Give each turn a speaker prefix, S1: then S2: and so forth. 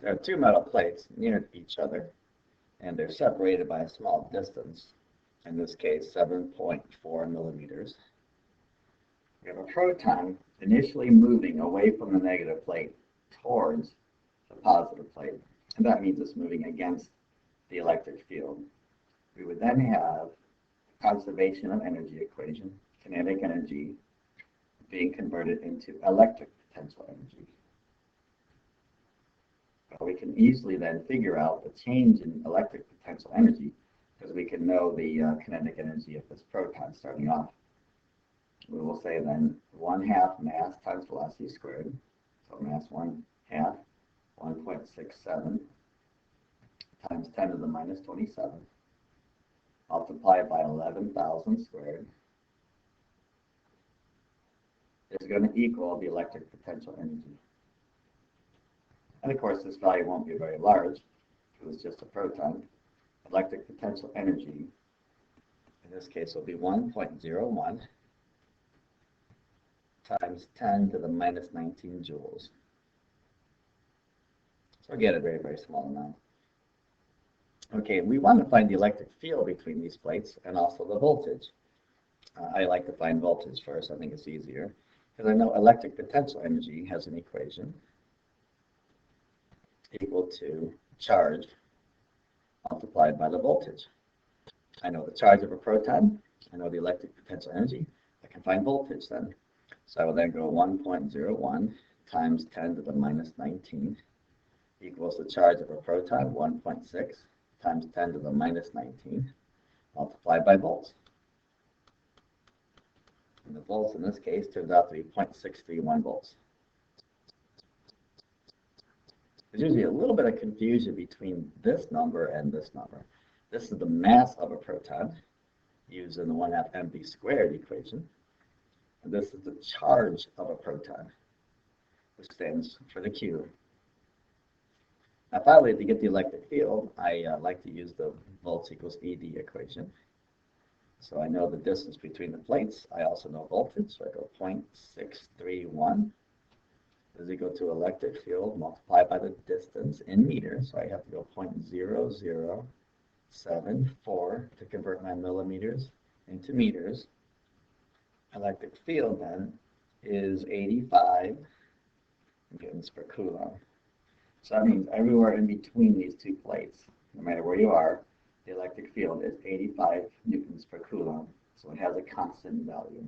S1: There are two metal plates near each other, and they're separated by a small distance, in this case 7.4 millimeters. We have a proton initially moving away from the negative plate towards the positive plate, and that means it's moving against the electric field. We would then have conservation of energy equation, kinetic energy being converted into electric potential energy. We can easily then figure out the change in electric potential energy because we can know the kinetic energy of this proton starting off. We will say then 1/2 mass times velocity squared. So mass 1/2, 1.67 times 10 to the minus 27, multiplied by 11,000 squared, is going to equal the electric potential energy. And of course, this value won't be very large because it's just a proton. Electric potential energy, in this case, will be 1.01 times 10 to the minus 19 joules. So again, a very, very small amount. Okay, we want to find the electric field between these plates and also the voltage. I like to find voltage first. I think it's easier because I know electric potential energy has an equation equal to charge multiplied by the voltage. I know the charge of a proton. I know the electric potential energy. I can find voltage then. So I will then go 1.01 times 10 to the minus 19 equals the charge of a proton, 1.6 times 10 to the minus 19 multiplied by volts. And the volts in this case turns out to be 0.631 volts. There's usually a little bit of confusion between this number and this number. This is the mass of a proton used in the 1/2 mv squared equation. And this is the charge of a proton, which stands for the Q. Now finally, to get the electric field, I like to use the volts equals ED equation. So I know the distance between the plates. I also know voltage, so I go 0.631 is equal to electric field multiplied by the distance in meters. So I have to go 0.0074 to convert my millimeters into meters. Electric field then is 85 newtons per coulomb. So that means everywhere in between these two plates, no matter where you are, the electric field is 85 newtons per coulomb. So it has a constant value.